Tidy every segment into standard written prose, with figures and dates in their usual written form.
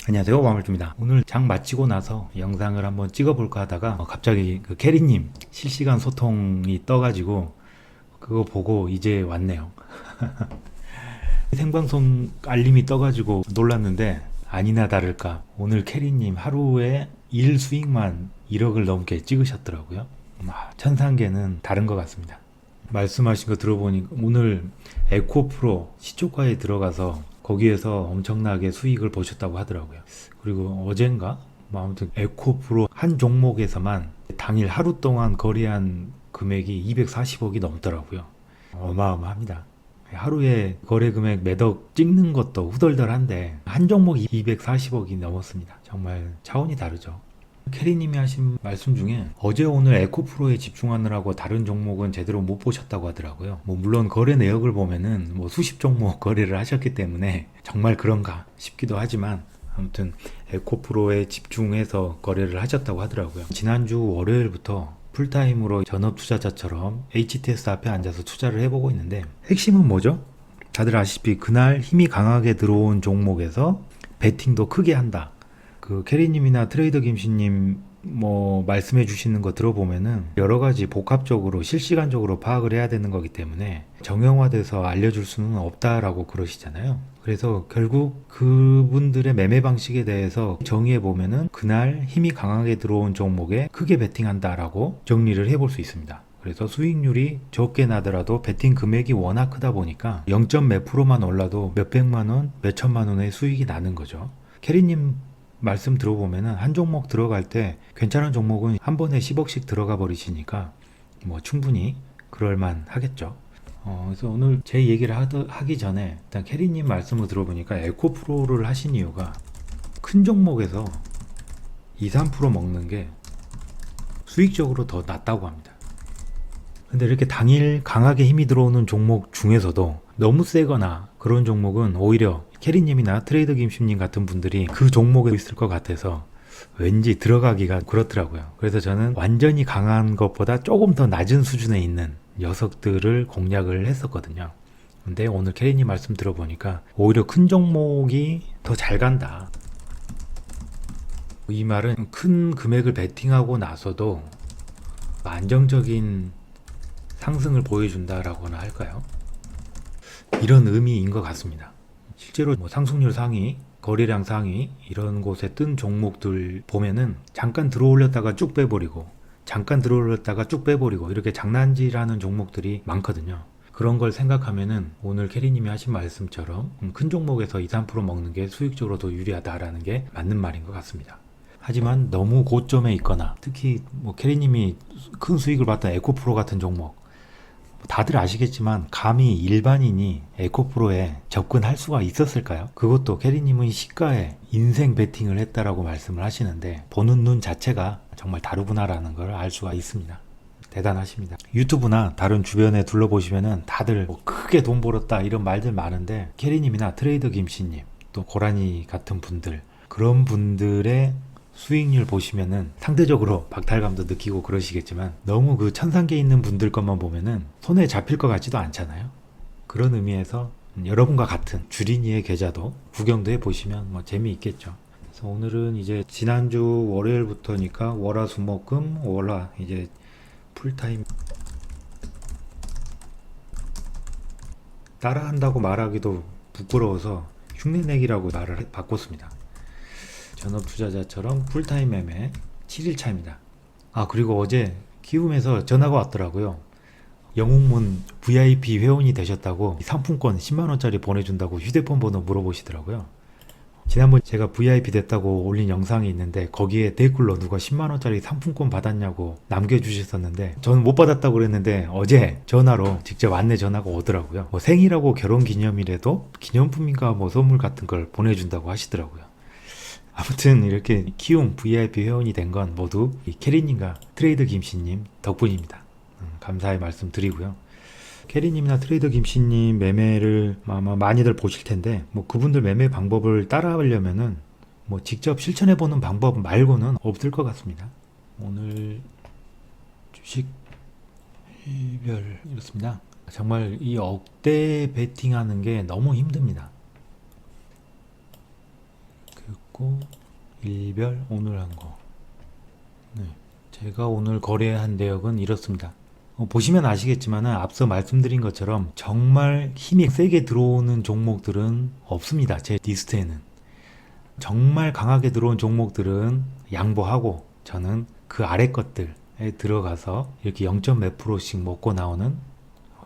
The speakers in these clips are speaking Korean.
안녕하세요, 왕울주입니다. 오늘 장 마치고 나서 영상을 한번 찍어볼까 하다가 갑자기 그 캐리님 실시간 소통이 떠가지고 그거 보고 이제 왔네요. 생방송 알림이 떠가지고 놀랐는데 아니나 다를까 오늘 캐리님 하루에 일 수익만 1억을 넘게 찍으셨더라고요. 천상계는 다른 것 같습니다. 말씀하신 거 들어보니 오늘 에코프로 시초가에 들어가서 거기에서 엄청나게 수익을 보셨다고 하더라고요. 그리고 어젠가 아무튼 에코프로 한 종목에서만 당일 하루 동안 거래한 금액이 240억이 넘더라고요. 어마어마합니다. 하루에 거래 금액 매덕 찍는 것도 후덜덜한데 한 종목이 240억이 넘었습니다. 정말 차원이 다르죠. 캐리님이 하신 말씀 중에 어제 오늘 에코프로에 집중하느라고 다른 종목은 제대로 못 보셨다고 하더라고요. 물론 거래 내역을 보면은 수십 종목 거래를 하셨기 때문에 정말 그런가 싶기도 하지만 아무튼 에코프로에 집중해서 거래를 하셨다고 하더라고요. 지난주 월요일부터 풀타임으로 전업 투자자처럼 HTS 앞에 앉아서 투자를 해보고 있는데 핵심은 뭐죠? 다들 아시다시피 그날 힘이 강하게 들어온 종목에서 베팅도 크게 한다. 그 캐리님이나 트레이더 김씨님 말씀해 주시는 거 들어보면은 여러 가지 복합적으로 실시간적으로 파악을 해야 되는 거기 때문에 정형화돼서 알려줄 수는 없다라고 그러시잖아요. 그래서 결국 그분들의 매매 방식에 대해서 정의해 보면은 그날 힘이 강하게 들어온 종목에 크게 베팅한다라고 정리를 해볼 수 있습니다. 그래서 수익률이 적게 나더라도 베팅 금액이 워낙 크다 보니까 0. 몇 프로만 올라도 몇백만 원, 몇천만 원의 수익이 나는 거죠. 캐리님 말씀 들어보면은 한 종목 들어갈 때 괜찮은 종목은 한 번에 10억씩 들어가 버리시니까 충분히 그럴만 하겠죠. 그래서 오늘 제 얘기를 하기 전에 일단 캐리님 말씀을 들어보니까 에코프로를 하신 이유가 큰 종목에서 2, 3% 먹는 게 수익적으로 더 낫다고 합니다. 근데 이렇게 당일 강하게 힘이 들어오는 종목 중에서도 너무 세거나 그런 종목은 오히려 캐리님이나 트레이더 김심님 같은 분들이 그 종목에 있을 것 같아서 왠지 들어가기가 그렇더라고요. 그래서 저는 완전히 강한 것보다 조금 더 낮은 수준에 있는 녀석들을 공략을 했었거든요. 근데 오늘 캐리님 말씀 들어보니까 오히려 큰 종목이 더 잘 간다. 이 말은 큰 금액을 베팅하고 나서도 안정적인 상승을 보여준다라고나 할까요? 이런 의미인 것 같습니다. 실제로 상승률 상위, 거래량 상위 이런 곳에 뜬 종목들 보면은 잠깐 들어올렸다가 쭉 빼버리고 잠깐 들어올렸다가 쭉 빼버리고 이렇게 장난질하는 종목들이 많거든요. 그런 걸 생각하면은 오늘 캐리님이 하신 말씀처럼 큰 종목에서 2, 3% 먹는 게 수익적으로 더 유리하다라는 게 맞는 말인 것 같습니다. 하지만 너무 고점에 있거나 특히 캐리님이 큰 수익을 봤던 에코프로 같은 종목 다들 아시겠지만 감히 일반인이 에코프로에 접근할 수가 있었을까요? 그것도 캐리님은 시가에 인생 베팅을 했다라고 말씀을 하시는데 보는 눈 자체가 정말 다르구나라는 걸 알 수가 있습니다. 대단하십니다. 유튜브나 다른 주변에 둘러보시면은 다들 크게 돈 벌었다 이런 말들 많은데 캐리님이나 트레이더 김씨님 또 고라니 같은 분들 그런 분들의 수익률 보시면은 상대적으로 박탈감도 느끼고 그러시겠지만 너무 그 천상계 있는 분들 것만 보면은 손에 잡힐 것 같지도 않잖아요. 그런 의미에서 여러분과 같은 주린이의 계좌도 구경도 해보시면 재미있겠죠. 그래서 오늘은 이제 지난주 월요일부터니까 월화수목금 월화 이제 풀타임 따라한다고 말하기도 부끄러워서 흉내내기라고 말을 바꿨습니다. 전업 투자자처럼 풀타임 매매 7일차입니다. 그리고 어제 키움에서 전화가 왔더라고요. 영웅문 VIP 회원이 되셨다고 상품권 10만원짜리 보내준다고 휴대폰 번호 물어보시더라고요. 지난번 제가 VIP 됐다고 올린 영상이 있는데 거기에 댓글로 누가 10만원짜리 상품권 받았냐고 남겨주셨었는데 저는 못 받았다고 그랬는데 어제 전화로 직접 안내 전화가 오더라고요. 생일하고 결혼기념일에도 기념품인가 선물 같은 걸 보내준다고 하시더라고요. 아무튼 이렇게 키움 VIP 회원이 된 건 모두 캐리님과 트레이더 김씨님 덕분입니다. 감사의 말씀 드리고요. 캐리님이나 트레이더 김씨님 매매를 아마 많이들 보실 텐데 그분들 매매 방법을 따라하려면은 직접 실천해보는 방법 말고는 없을 것 같습니다. 오늘 주식 별 이렇습니다. 정말 이 억대 베팅하는 게 너무 힘듭니다. 있고 일별 오늘 한 거. 네. 제가 오늘 거래한 내역은 이렇습니다. 보시면 아시겠지만 앞서 말씀드린 것처럼 정말 힘이 세게 들어오는 종목들은 없습니다. 제 리스트에는. 정말 강하게 들어온 종목들은 양보하고 저는 그 아래 것들에 들어가서 이렇게 0. 몇 프로씩 먹고 나오는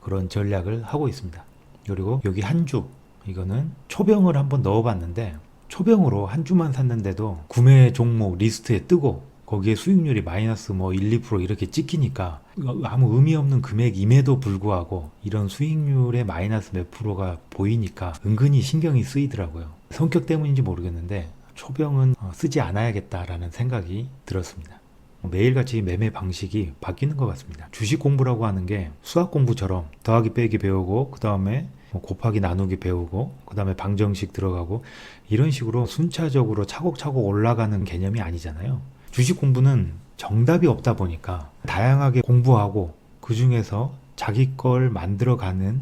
그런 전략을 하고 있습니다. 그리고 여기 한 주, 이거는 초병을 한번 넣어봤는데 초병으로 한 주만 샀는데도 구매 종목 리스트에 뜨고 거기에 수익률이 마이너스 뭐 1, 2% 이렇게 찍히니까 아무 의미 없는 금액임에도 불구하고 이런 수익률의 마이너스 몇 프로가 보이니까 은근히 신경이 쓰이더라고요. 성격 때문인지 모르겠는데 초병은 쓰지 않아야겠다라는 생각이 들었습니다. 매일같이 매매 방식이 바뀌는 것 같습니다. 주식 공부라고 하는 게 수학 공부처럼 더하기 빼기 배우고 그 다음에 곱하기 나누기 배우고 그 다음에 방정식 들어가고 이런 식으로 순차적으로 차곡차곡 올라가는 개념이 아니잖아요. 주식 공부는 정답이 없다 보니까 다양하게 공부하고 그 중에서 자기 걸 만들어가는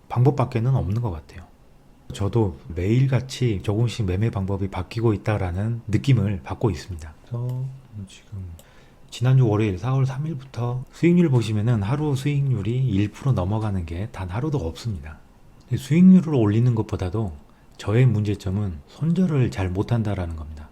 방법밖에는 없는 것 같아요. 저도 매일같이 조금씩 매매 방법이 바뀌고 있다라는 느낌을 받고 있습니다. 그래서 지금 지난주 월요일 4월 3일부터 수익률 보시면은 하루 수익률이 1% 넘어가는 게 단 하루도 없습니다. 수익률을 올리는 것보다도 저의 문제점은 손절을 잘 못한다라는 겁니다.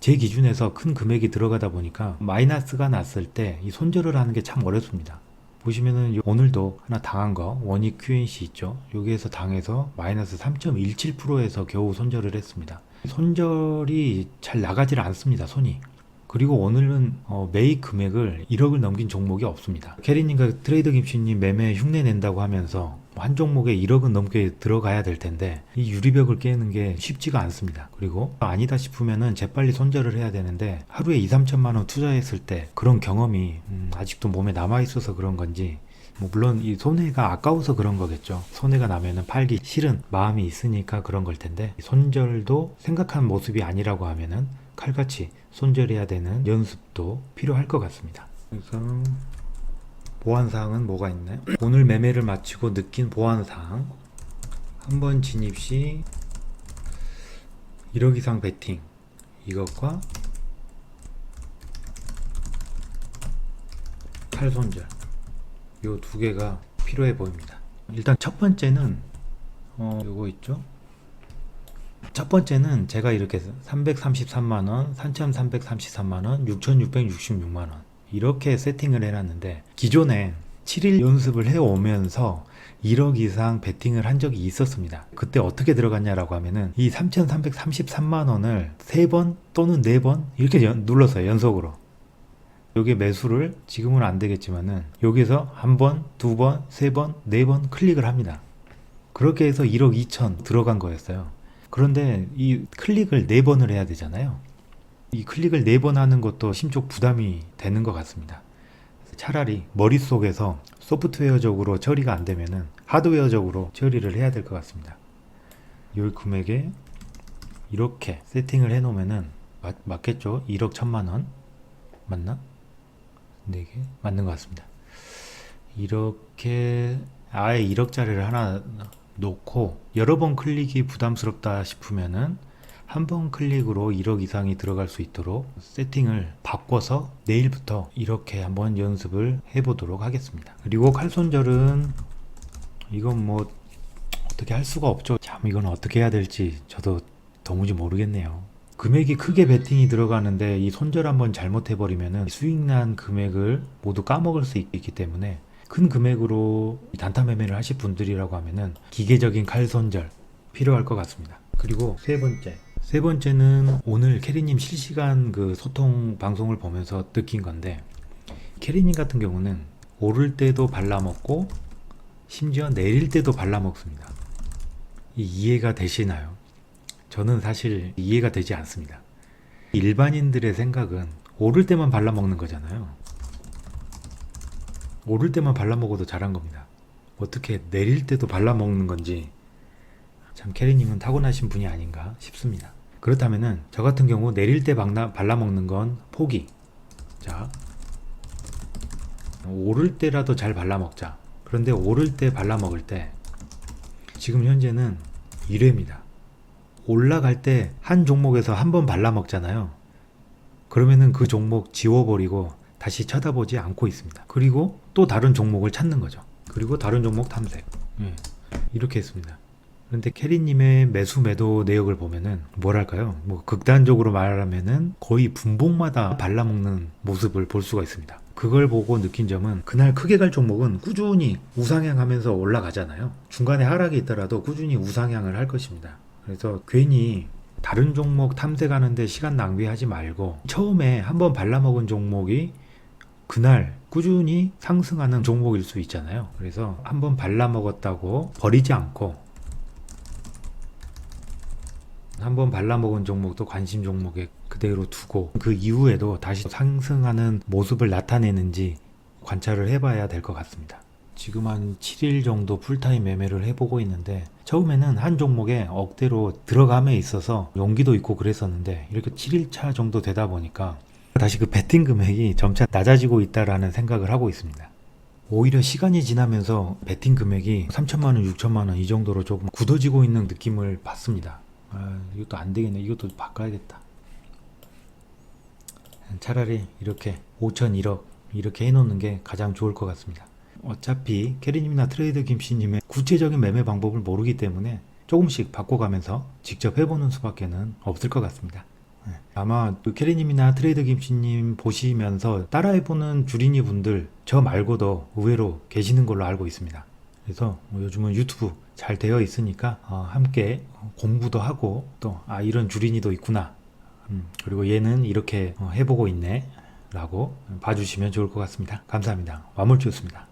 제 기준에서 큰 금액이 들어가다 보니까 마이너스가 났을 때 이 손절을 하는 게 참 어렵습니다. 보시면은 오늘도 하나 당한 거 원익 QNC 있죠. 여기에서 당해서 마이너스 3.17%에서 겨우 손절을 했습니다. 손절이 잘 나가질 않습니다. 손이. 그리고 오늘은 매입 금액을 1억을 넘긴 종목이 없습니다. 캐리님과 트레이더 김씨님 매매 흉내 낸다고 하면서 한 종목에 1억은 넘게 들어가야 될 텐데 이 유리벽을 깨는 게 쉽지가 않습니다. 그리고 아니다 싶으면은 재빨리 손절을 해야 되는데 하루에 2, 3천만 원 투자했을 때 그런 경험이 아직도 몸에 남아 있어서 그런 건지 물론 이 손해가 아까워서 그런 거겠죠. 손해가 나면은 팔기 싫은 마음이 있으니까 그런 걸 텐데 손절도 생각한 모습이 아니라고 하면은 칼같이 손절해야 되는 연습도 필요할 것 같습니다. 그래서 보완사항은 뭐가 있나요? 오늘 매매를 마치고 느낀 보완사항. 한번 진입 시 1억 이상 베팅 이것과 칼손절 요 두 개가 필요해 보입니다. 일단 첫 번째는 요거 있죠. 첫 번째는 제가 이렇게 333만원, 3333만원, 6666만원 이렇게 세팅을 해놨는데 기존에 7일 연습을 해오면서 1억 이상 베팅을 한 적이 있었습니다. 그때 어떻게 들어갔냐라고 하면은 이 3333만원을 3번 또는 4번 이렇게 눌렀어요. 연속으로. 요게 매수를 지금은 안 되겠지만은 여기서 한 번, 두 번, 세 번, 네 번 클릭을 합니다. 그렇게 해서 1억 2천 들어간 거였어요. 그런데 이 클릭을 4번을 해야 되잖아요. 이 클릭을 4번 하는 것도 심적 부담이 되는 것 같습니다. 차라리 머릿속에서 소프트웨어적으로 처리가 안 되면은 하드웨어적으로 처리를 해야 될 것 같습니다. 이 금액에 이렇게 세팅을 해 놓으면은 맞겠죠? 1억 1천만원 맞나? 4개 맞는 것 같습니다. 이렇게 아예 1억짜리를 하나 놓고 여러 번 클릭이 부담스럽다 싶으면은 한 번 클릭으로 1억 이상이 들어갈 수 있도록 세팅을 바꿔서 내일부터 이렇게 한번 연습을 해보도록 하겠습니다. 그리고 칼손절은 이건 뭐 어떻게 할 수가 없죠. 참 이건 어떻게 해야 될지 저도 도무지 모르겠네요. 금액이 크게 베팅이 들어가는데 이 손절 한번 잘못해버리면은 수익난 금액을 모두 까먹을 수 있기 때문에 큰 금액으로 단타 매매를 하실 분들이라고 하면은 기계적인 칼손절 필요할 것 같습니다. 그리고 세 번째는 오늘 캐리님 실시간 그 소통 방송을 보면서 느낀 건데 캐리님 같은 경우는 오를 때도 발라먹고 심지어 내릴 때도 발라먹습니다. 이해가 되시나요? 저는 사실 이해가 되지 않습니다. 일반인들의 생각은 오를 때만 발라먹는 거잖아요. 오를 때만 발라먹어도 잘한 겁니다. 어떻게 내릴 때도 발라먹는 건지 참 캐리님은 타고나신 분이 아닌가 싶습니다. 그렇다면은 저 같은 경우 내릴 때 발라먹는 건 포기. 자, 오를 때라도 잘 발라먹자. 그런데 오를 때 발라먹을 때 지금 현재는 1회입니다. 올라갈 때 한 종목에서 한 번 발라먹잖아요. 그러면은 그 종목 지워버리고 다시 쳐다보지 않고 있습니다. 그리고 또 다른 종목을 찾는 거죠. 그리고 다른 종목 탐색. 이렇게 했습니다. 그런데 캐리님의 매수 매도 내역을 보면은 뭐랄까요? 뭐 극단적으로 말하면은 거의 분봉마다 발라먹는 모습을 볼 수가 있습니다. 그걸 보고 느낀 점은 그날 크게 갈 종목은 꾸준히 우상향하면서 올라가잖아요. 중간에 하락이 있더라도 꾸준히 우상향을 할 것입니다. 그래서 괜히 다른 종목 탐색하는데 시간 낭비하지 말고 처음에 한번 발라먹은 종목이 그날 꾸준히 상승하는 종목일 수 있잖아요. 그래서 한번 발라먹었다고 버리지 않고 한번 발라먹은 종목도 관심 종목에 그대로 두고 그 이후에도 다시 상승하는 모습을 나타내는지 관찰을 해봐야 될 것 같습니다. 지금 한 7일 정도 풀타임 매매를 해보고 있는데 처음에는 한 종목에 억대로 들어감에 있어서 용기도 있고 그랬었는데 이렇게 7일차 정도 되다 보니까 다시 그 베팅 금액이 점차 낮아지고 있다라는 생각을 하고 있습니다. 오히려 시간이 지나면서 베팅 금액이 3천만원, 6천만원 이 정도로 조금 굳어지고 있는 느낌을 받습니다. 이것도 안 되겠네. 이것도 바꿔야겠다. 차라리 이렇게 5천, 1억 이렇게 해놓는 게 가장 좋을 것 같습니다. 어차피 캐리님이나 트레이더 김씨님의 구체적인 매매 방법을 모르기 때문에 조금씩 바꿔가면서 직접 해보는 수밖에는 없을 것 같습니다. 아마 캐리님이나 트레이더 김씨님 보시면서 따라해보는 주린이 분들 저 말고도 의외로 계시는 걸로 알고 있습니다. 그래서 요즘은 유튜브 잘 되어 있으니까 함께 공부도 하고 또 이런 주린이도 있구나, 그리고 얘는 이렇게 해보고 있네 라고 봐주시면 좋을 것 같습니다. 감사합니다. 와물주였습니다.